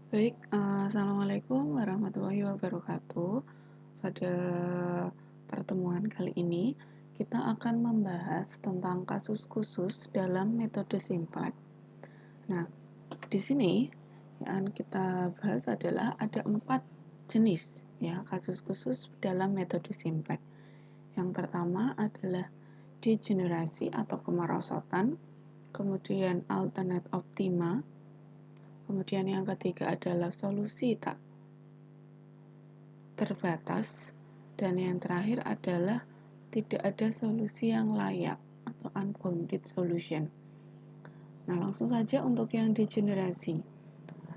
Baik, assalamualaikum warahmatullahi wabarakatuh. Pada pertemuan kali ini, kita akan membahas tentang kasus khusus dalam metode simplex. Nah, di sini yang kita bahas adalah ada 4 jenis ya kasus khusus dalam metode simplex. Yang pertama adalah degenerasi atau kemerosotan, kemudian alternate optima. Kemudian yang ketiga adalah solusi tak terbatas, dan yang terakhir adalah tidak ada solusi yang layak atau unbounded solution. Nah, langsung saja untuk yang degenerasi.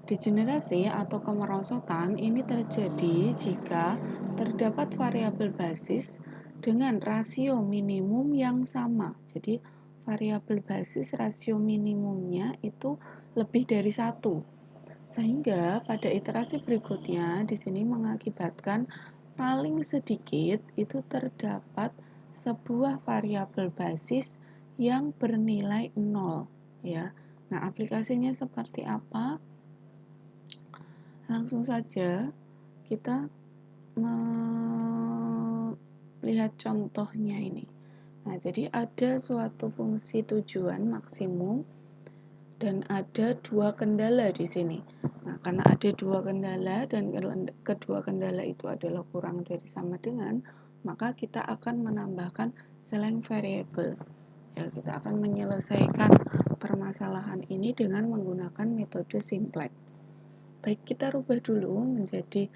Degenerasi atau kemerosotan ini terjadi jika terdapat variabel basis dengan rasio minimum yang sama. Jadi, variabel basis rasio minimumnya itu lebih dari 1. Sehingga pada iterasi berikutnya di sini mengakibatkan paling sedikit itu terdapat sebuah variabel basis yang bernilai 0 ya. Nah, aplikasinya seperti apa? Langsung saja kita melihat contohnya ini. Nah, jadi ada suatu fungsi tujuan maksimum dan ada 2 kendala di sini. Nah, karena ada 2 kendala dan kedua kendala itu adalah kurang dari sama dengan, maka kita akan menambahkan selain variable. Ya, kita akan menyelesaikan permasalahan ini dengan menggunakan metode simplex. Baik, kita rubah dulu menjadi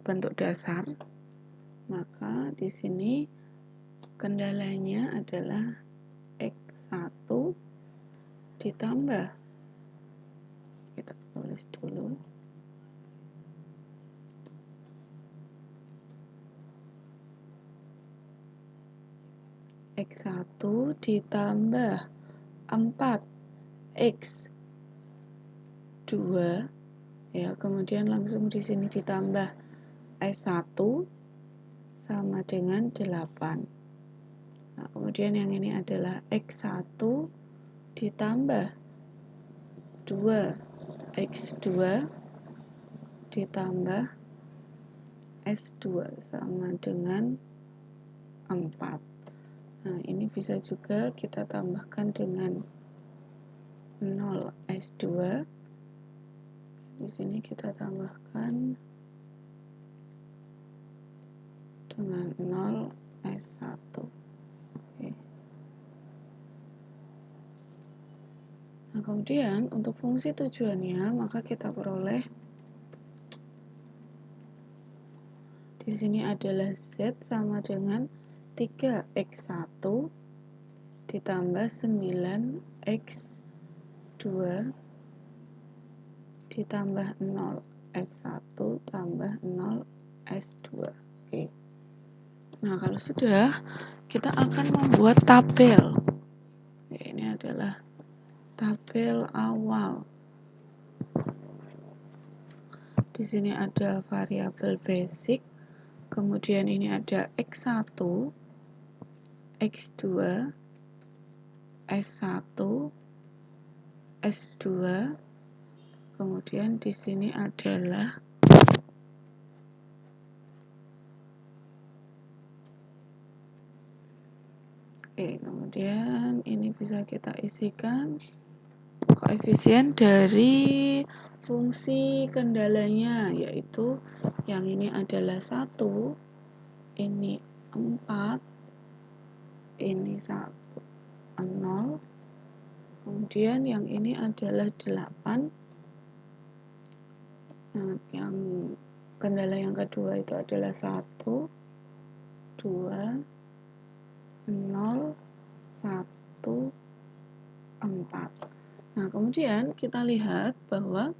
bentuk dasar. Maka di sini kendalanya adalah X1 ditambah, kita tulis dulu, X1 ditambah 4X2 ya, kemudian langsung di sini ditambah S1 sama dengan 8. Nah, kemudian yang ini adalah X1 ditambah 2X2 ditambah S2 sama dengan 4. Nah, ini bisa juga kita tambahkan dengan 0S2. Di sini kita tambahkan dengan 0S1. Oke. Nah, kemudian untuk fungsi tujuannya, maka kita peroleh di sini adalah Z sama dengan 3X1 ditambah 9X2 ditambah 0S1 tambah 0S2. Oke. Nah, kalau sudah, kita akan membuat tabel. Oke, ini adalah tabel awal. Di sini ada variabel basic, kemudian ini ada X1, X2, S1, S2, kemudian di sini adalah kemudian ini bisa kita isikan koefisien dari fungsi kendalanya, yaitu yang ini adalah 1, ini 4, ini 1, 0, kemudian yang ini adalah 8. Nah, yang kendala yang kedua itu adalah 1, 2, 0, 1, 4. Nah, kemudian kita lihat bahwa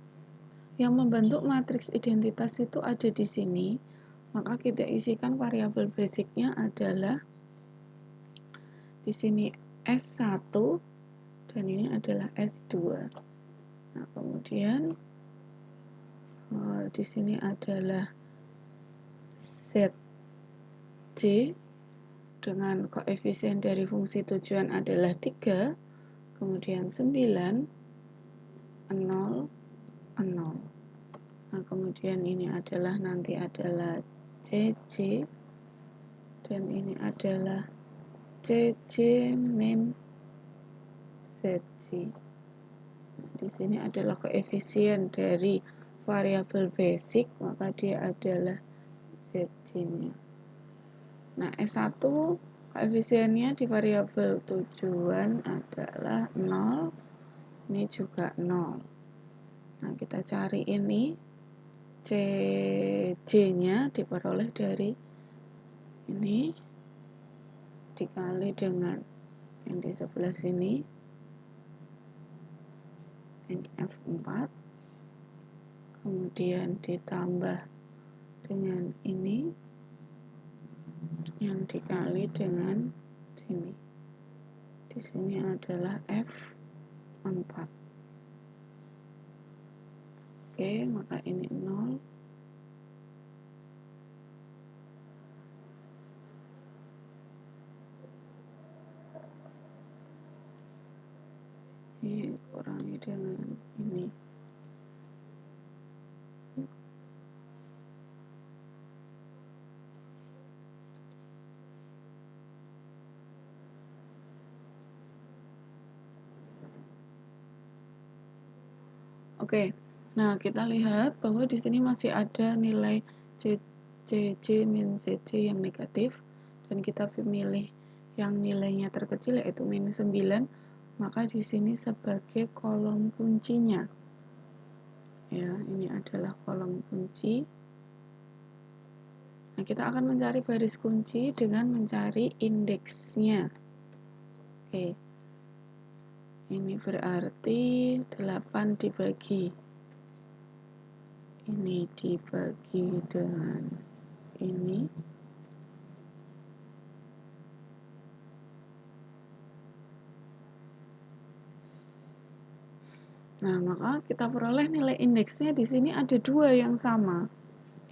yang membentuk matriks identitas itu ada di sini. Maka kita isikan variabel basicnya adalah di sini S1 dan ini adalah S2. Nah, kemudian di sini adalah ZC dengan koefisien dari fungsi tujuan adalah 3, kemudian 9, 0, 0. kemudian ini adalah nanti adalah CC, dan ini adalah CC min ZC. Di sini adalah koefisien dari variabel basic, maka dia adalah ZC-nya. Nah, S1 koefisiennya di variabel tujuan adalah 0, ini juga 0. Nah, kita cari ini CJ-nya diperoleh dari ini dikali dengan yang di sebelah sini, ini F4, kemudian ditambah dengan ini yang dikali dengan sini. Di sini adalah F4. Oke, maka ini 0. Ini kurangi dengan ini. Oke, nah kita lihat bahwa di sini masih ada nilai CC min CC yang negatif, dan kita pilih yang nilainya terkecil yaitu minus 9, maka di sini sebagai kolom kuncinya. Ya, ini adalah kolom kunci. Nah, kita akan mencari baris kunci dengan mencari indeksnya. Oke. Ini berarti 8 dibagi ini dibagi dengan ini. Nah, maka kita peroleh nilai indeksnya di sini ada 2 yang sama,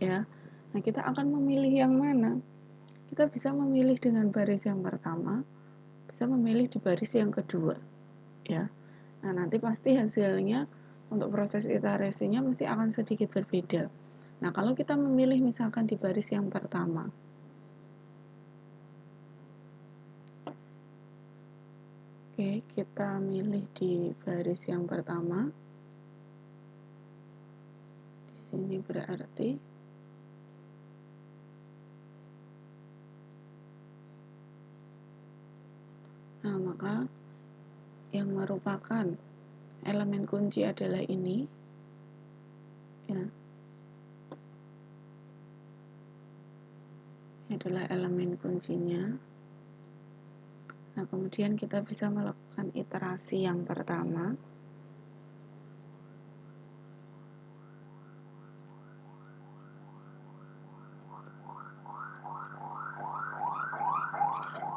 ya. Nah, kita akan memilih yang mana? Kita bisa memilih dengan baris yang pertama, bisa memilih di baris yang kedua, ya. Nah, nanti pasti hasilnya untuk proses iterasinya mesti akan sedikit berbeda. Nah, kalau kita memilih misalkan di baris yang pertama, oke, kita milih di baris yang pertama. Di sini berarti maka yang merupakan elemen kunci adalah ini, ya. Ini adalah elemen kuncinya. Nah, kemudian kita bisa melakukan iterasi yang pertama.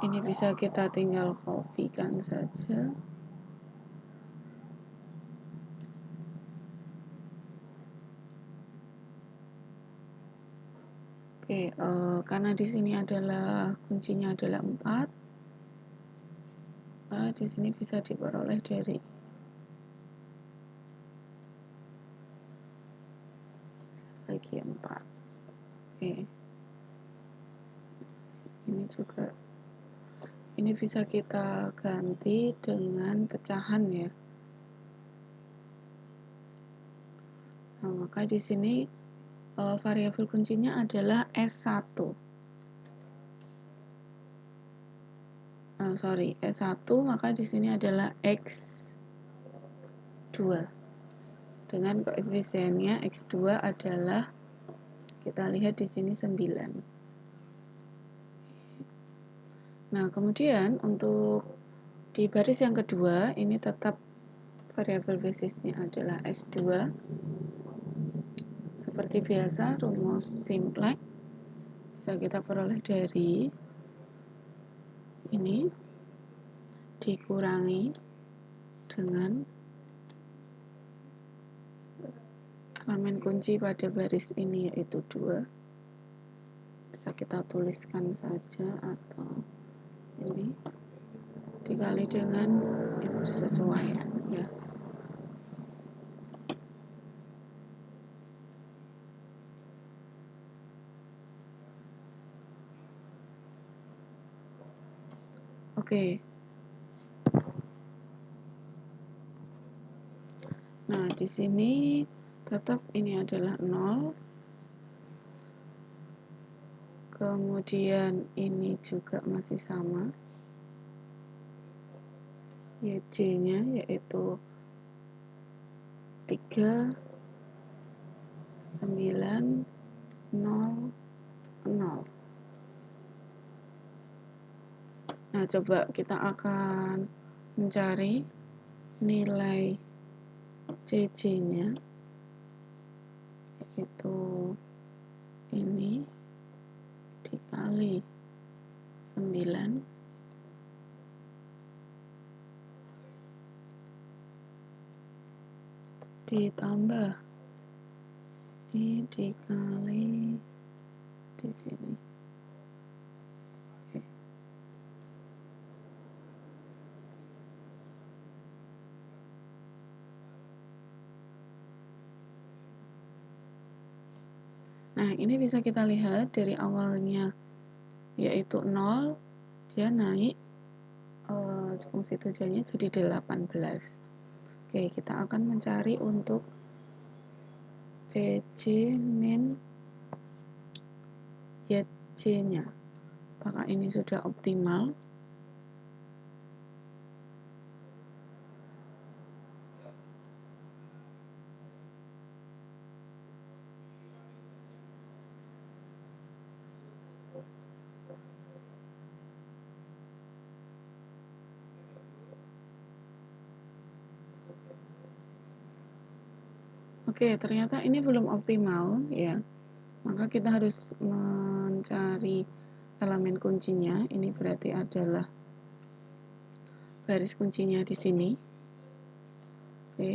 Ini bisa kita tinggal kopikan saja. Oke, karena di sini adalah kuncinya adalah 4, di sini bisa diperoleh dari bagi 4. Oke. Ini juga, ini bisa kita ganti dengan pecahan, ya. Nah, maka di sini variabel kuncinya adalah S1. S1, maka di sini adalah X2. Dengan koefisiennya X2 adalah, kita lihat di sini 9. Nah, kemudian untuk di baris yang kedua, ini tetap variabel basisnya adalah S2. Seperti biasa, rumus simplex bisa kita peroleh dari ini dikurangi dengan elemen kunci pada baris ini yaitu 2. Bisa kita tuliskan saja, atau ini dikali dengan persesuaian, ya. Oke. Nah, di sini tetap ini adalah 0. Kemudian ini juga masih sama. YJ-nya yaitu 3, 9, 0, 0. Nah, coba kita akan mencari nilai CC-nya, yaitu ini dikali 9 ditambah ini dikali di sini. Oke. Nah, ini bisa kita lihat dari awalnya yaitu 0, dia naik fungsi tujuannya jadi 18. Oke, kita akan mencari untuk CC min YC-nya. Apakah ini sudah optimal? Oke, ternyata ini belum optimal ya. Maka kita harus mencari elemen kuncinya. Ini berarti adalah baris kuncinya di sini. Oke.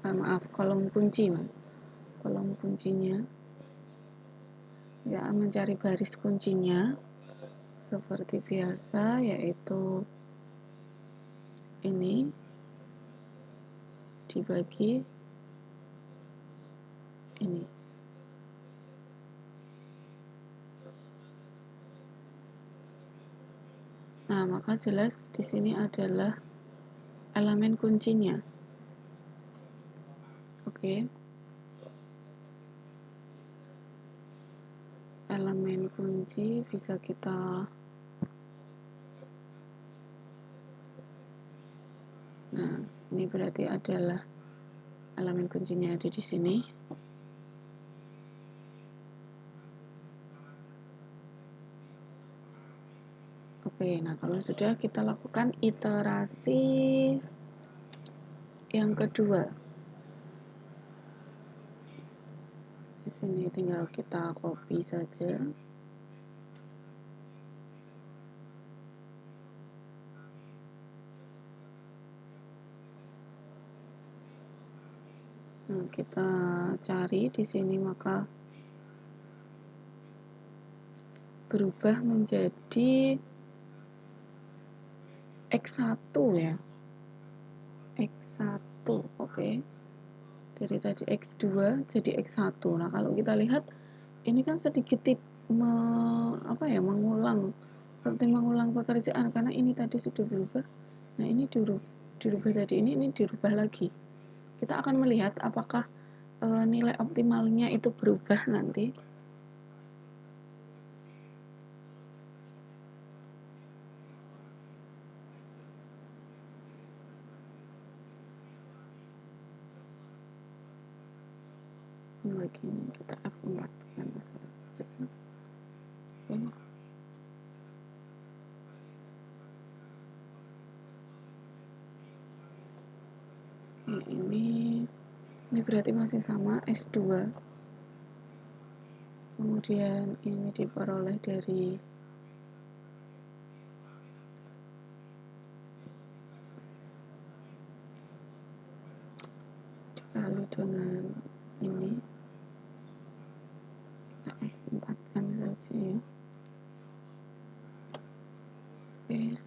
Maaf, kolom kunci, kolom kuncinya. Ya, mencari baris kuncinya seperti biasa, yaitu ini dibagi ini. Nah, maka jelas di sini adalah elemen kuncinya. Oke. Elemen kunci bisa kita Nah, ini berarti adalah elemen kuncinya ada di sini. Oke, nah kalau sudah kita lakukan iterasi yang kedua. Di sini tinggal kita copy saja. Nah, kita cari di sini maka berubah menjadi X1 ya. X1, oke. Dari tadi X2 jadi X1. Nah, kalau kita lihat ini kan sedikit mengulang seperti mengulang pekerjaan karena ini tadi sudah berubah. Nah, ini dirubah tadi, ini dirubah lagi. Kita akan melihat apakah nilai optimalnya itu berubah nanti. Begini kita F4 kan saja. Oke. Oke, ini berarti masih sama S2. Kemudian ini diperoleh dari dikali dengan ini, kita F4 kan saja ya. Oke.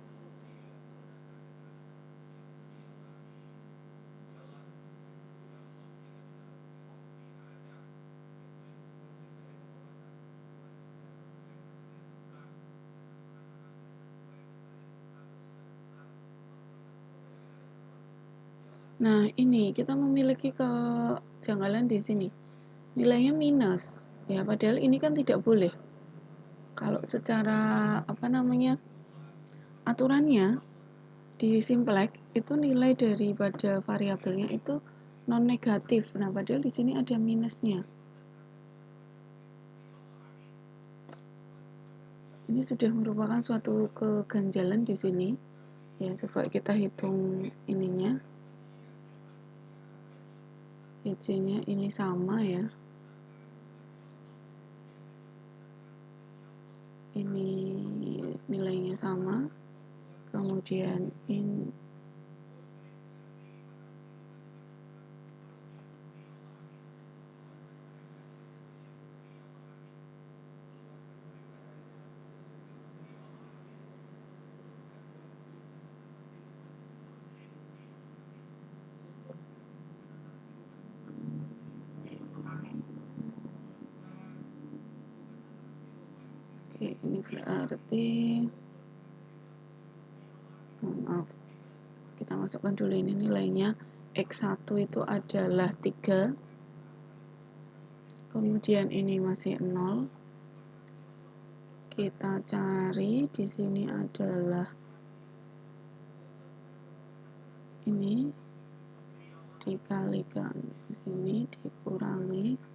Nah, ini kita memiliki kejanggalan di sini. Nilainya minus. Ya, padahal ini kan tidak boleh. Kalau secara aturannya di Simplex itu nilai daripada variabelnya itu non negatif. Nah, padahal di sini ada minusnya. Ini sudah merupakan suatu keganjalan di sini. Ya, coba kita hitung ininya. EC-nya ini sama ya. Ini nilainya sama. Kemudian ini oke, ini berarti maaf, kita masukkan dulu ini nilainya. X1 itu adalah 3, kemudian ini masih 0. Kita cari di sini adalah ini dikalikan ini dikurangi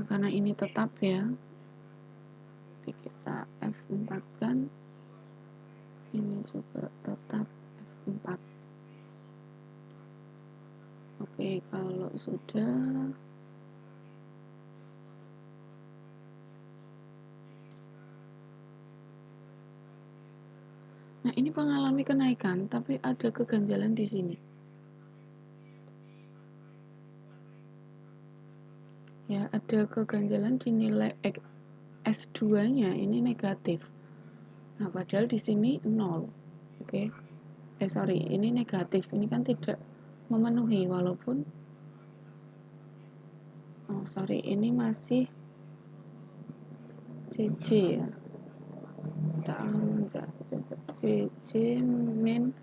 karena ini tetap ya, jadi kita F4 kan, ini juga tetap F4. Oke, kalau sudah nah ini mengalami kenaikan tapi ada keganjalan di sini ya, ada keganjalan di nilai S2 nya ini negatif. Nah, padahal di sini 0. Oke. Ini negatif. Ini kan tidak memenuhi walaupun ini masih CC ya. Kita CC min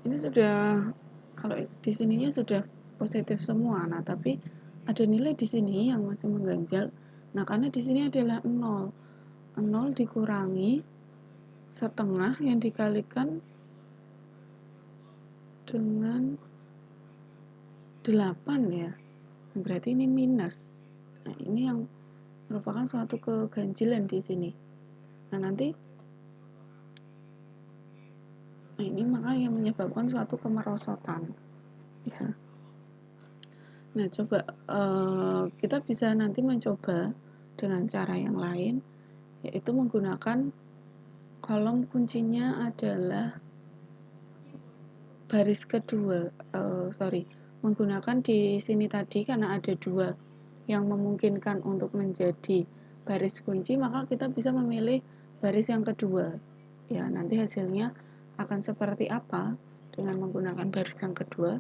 ini sudah, kalau di sininya sudah positif semua. Nah, tapi ada nilai di sini yang masih mengganjal. Nah, karena di sini adalah 0. 0 dikurangi setengah yang dikalikan dengan 8 ya. Berarti ini minus. Nah, ini yang merupakan suatu keganjilan di sini. Nah, nanti ini maka yang menyebabkan suatu kemerosotan ya. Nah, coba kita bisa nanti mencoba dengan cara yang lain, yaitu menggunakan kolom kuncinya adalah baris kedua. Menggunakan di sini tadi karena ada 2 yang memungkinkan untuk menjadi baris kunci, maka kita bisa memilih baris yang kedua. Ya, nanti hasilnya akan seperti apa dengan menggunakan baris yang kedua?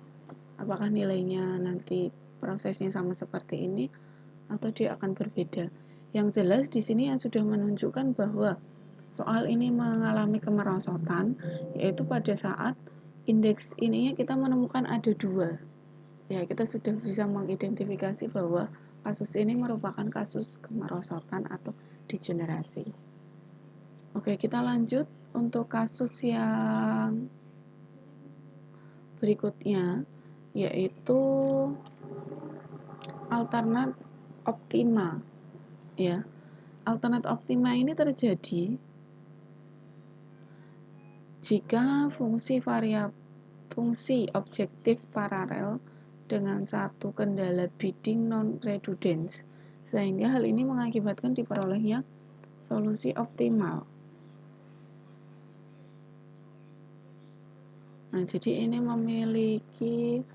Apakah nilainya nanti prosesnya sama seperti ini atau dia akan berbeda? Yang jelas di sini yang sudah menunjukkan bahwa soal ini mengalami kemerosotan, yaitu pada saat indeks ininya kita menemukan ada 2. Ya, kita sudah bisa mengidentifikasi bahwa kasus ini merupakan kasus kemerosotan atau degenerasi. Oke, kita lanjut untuk kasus yang berikutnya, yaitu alternat optima. Ya, alternat optima ini terjadi jika fungsi objektif paralel dengan satu kendala bidding non-redundans, sehingga hal ini mengakibatkan diperolehnya solusi optimal. Nah, jadi ini memiliki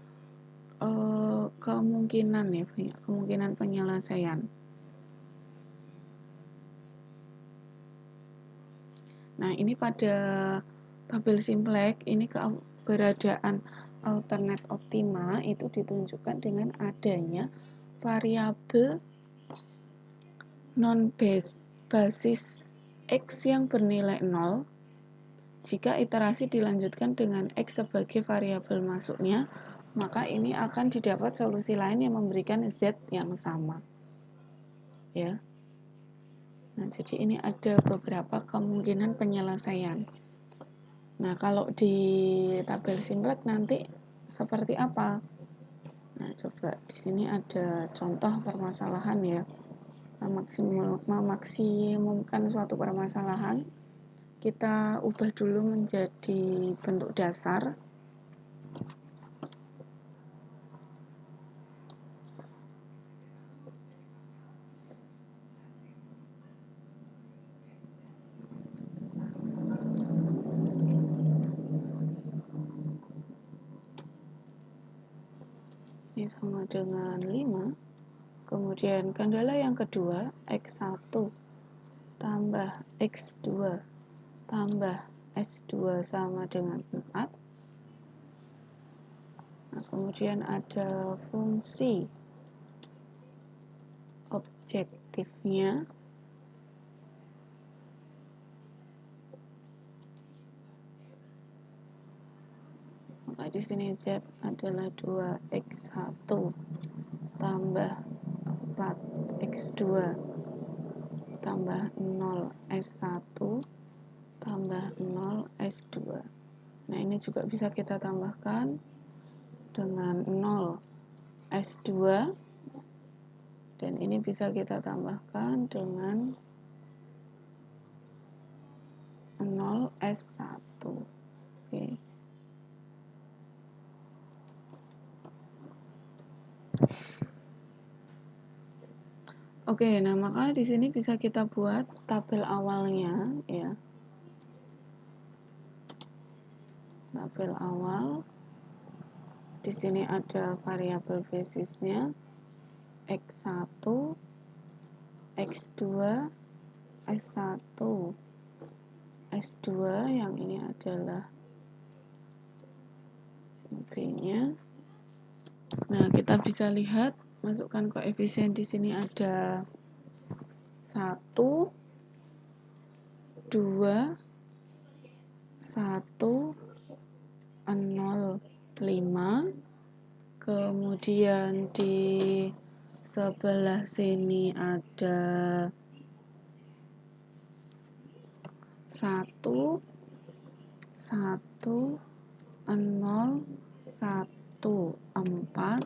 kemungkinan ya, kemungkinan penyelesaian. Nah, ini pada tabel simplex, ini keberadaan alternate optima itu ditunjukkan dengan adanya variabel non-basis X yang bernilai 0. Jika iterasi dilanjutkan dengan X sebagai variabel masuknya, maka ini akan didapat solusi lain yang memberikan Z yang sama. Ya. Nah, jadi ini ada beberapa kemungkinan penyelesaian. Nah, kalau di tabel simplex nanti seperti apa? Nah, coba di sini ada contoh permasalahan ya. Memaksimumkan suatu permasalahan, kita ubah dulu menjadi bentuk dasar. Ini sama dengan 5. Kemudian kendala yang kedua, X1 tambah X2 tambah S2 sama dengan 4. Nah, kemudian ada fungsi objektifnya. Maka di sini Z adalah 2X1 tambah 4X2 tambah 0S1 tambah 0S2. Nah, ini juga bisa kita tambahkan dengan 0S2, dan ini bisa kita tambahkan dengan 0S1. Oke. Oke, nah maka di sini bisa kita buat tabel awalnya ya. Tabel awal. Di sini ada variabel basisnya X1, X2, S1, S2, yang ini adalah B-nya. Nah, kita bisa lihat masukkan koefisien di sini ada 1, 2, 1, 0, 5. Kemudian di sebelah sini ada 1, 1, 0, 1, 4.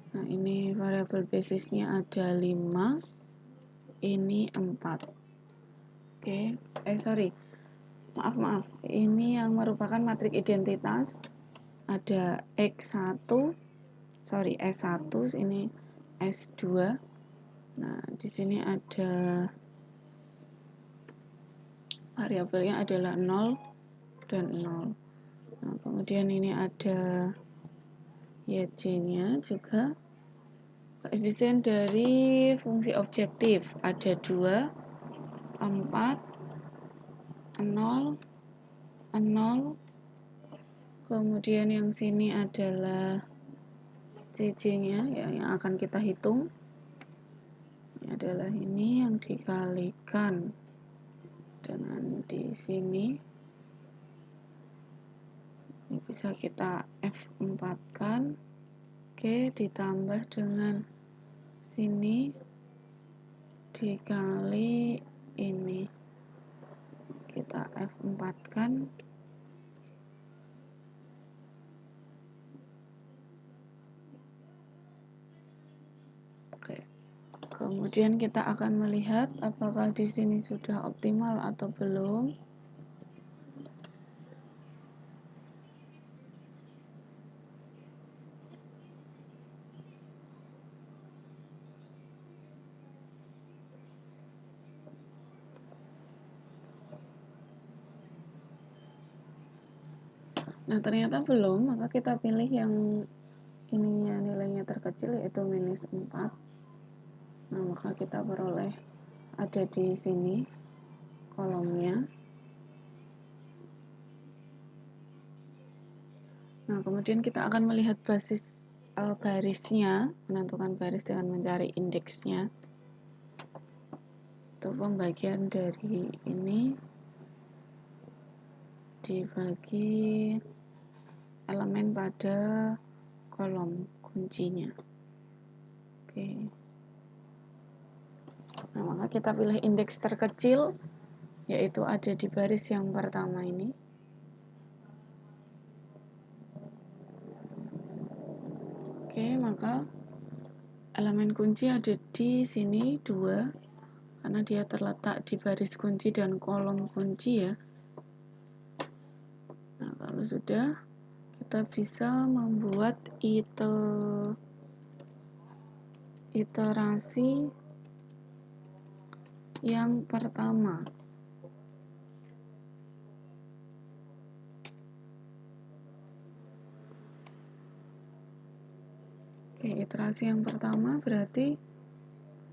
Nah, ini variabel basisnya ada 5, ini 4. Oke, maaf, ini yang merupakan matriks identitas. Ada S1, ini S2. Nah, di sini ada variabelnya adalah 0 dan 0. Nah, kemudian ini ada YC-nya juga. Koefisien dari fungsi objektif ada 2, 4, 0, 0. Kemudian yang sini adalah CC-nya ya, yang akan kita hitung. Ini adalah ini yang dikalikan dengan di sini. Ini bisa kita F4 kan. Oke, ditambah dengan sini dikali ini. Kita F4 kan. Oke. Kemudian kita akan melihat apakah di sini sudah optimal atau belum. Nah, ternyata belum, maka kita pilih yang ininya nilainya terkecil, yaitu minus 4. Nah, maka kita peroleh ada di sini kolomnya. Nah, kemudian kita akan melihat barisnya, menentukan baris dengan mencari indeksnya. Itu pembagian dari ini dibagi elemen pada kolom kuncinya. Oke. Nah, maka kita pilih indeks terkecil, yaitu ada di baris yang pertama ini. Oke, maka elemen kunci ada di sini 2, karena dia terletak di baris kunci dan kolom kunci ya. Nah, kalau sudah, kita bisa membuat iterasi yang pertama. Oke, iterasi yang pertama berarti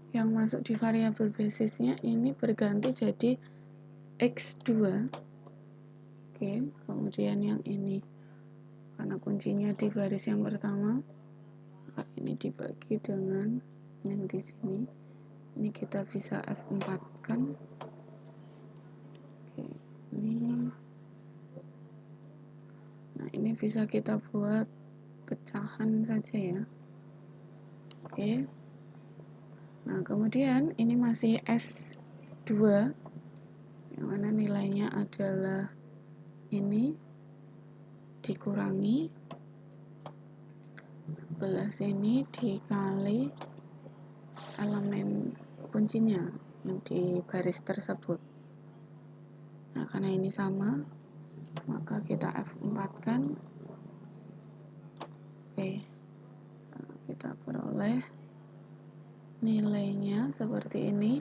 yang masuk di variabel basisnya ini berganti jadi X2. Oke, kemudian yang ini karena kuncinya di baris yang pertama, maka ini dibagi dengan yang di sini. Ini kita bisa F4 kan. Oke, ini. Nah, ini bisa kita buat pecahan saja ya. Oke. Nah, kemudian ini masih S2 yang mana nilainya adalah ini dikurangi sebelah sini dikali elemen kuncinya yang di baris tersebut. Nah, karena ini sama, maka kita F4 kan. Oke. Nah, kita peroleh nilainya seperti ini.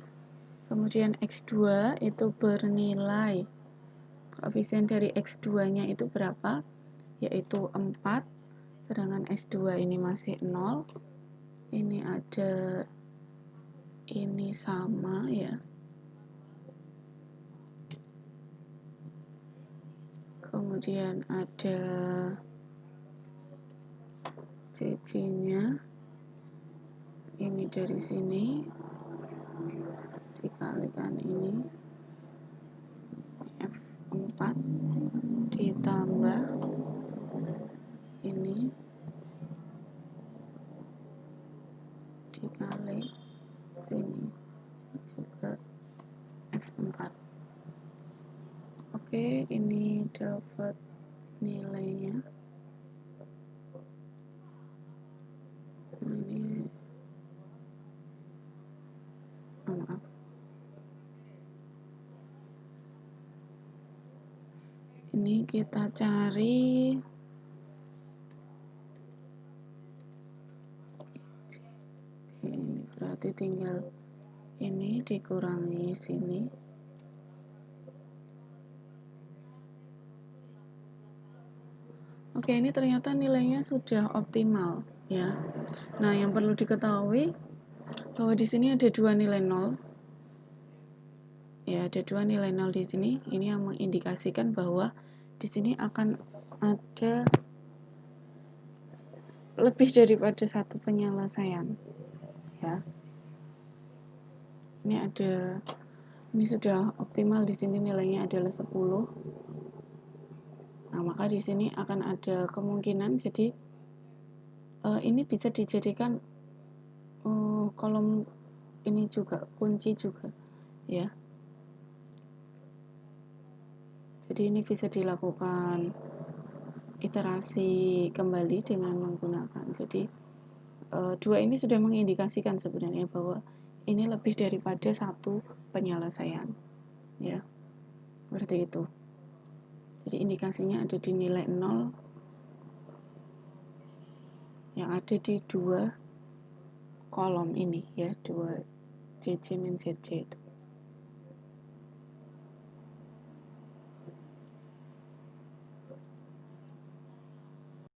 Kemudian X2 itu bernilai koefisien dari X2-nya itu berapa? Yaitu 4. Sedangkan S2 ini masih 0. Ini ada ini sama ya. Kemudian ada CC-nya. Ini dari sini dikalikan ini F4 ditambah ini dikali sini juga F4. Oke, ini dapat nilainya. Ini maaf. Ini kita cari ini berarti tinggal ini dikurangi sini. Oke, ini ternyata nilainya sudah optimal ya. Nah, yang perlu diketahui bahwa di sini ada 2 nilai 0. Ya, ada 2 nilai 0 di sini. Ini yang mengindikasikan bahwa di sini akan ada lebih daripada satu penyelesaian. Ya. Ini sudah optimal, di sini nilainya adalah 10. Nah, maka di sini akan ada kemungkinan jadi ini bisa dijadikan kolom ini juga kunci juga ya. Jadi ini bisa dilakukan iterasi kembali dengan menggunakan. Jadi 2 ini sudah mengindikasikan sebenarnya bahwa ini lebih daripada satu penyelesaian ya. Seperti itu. Jadi indikasinya ada di nilai 0 yang ada di 2 kolom ini ya, 2 CC min CC itu.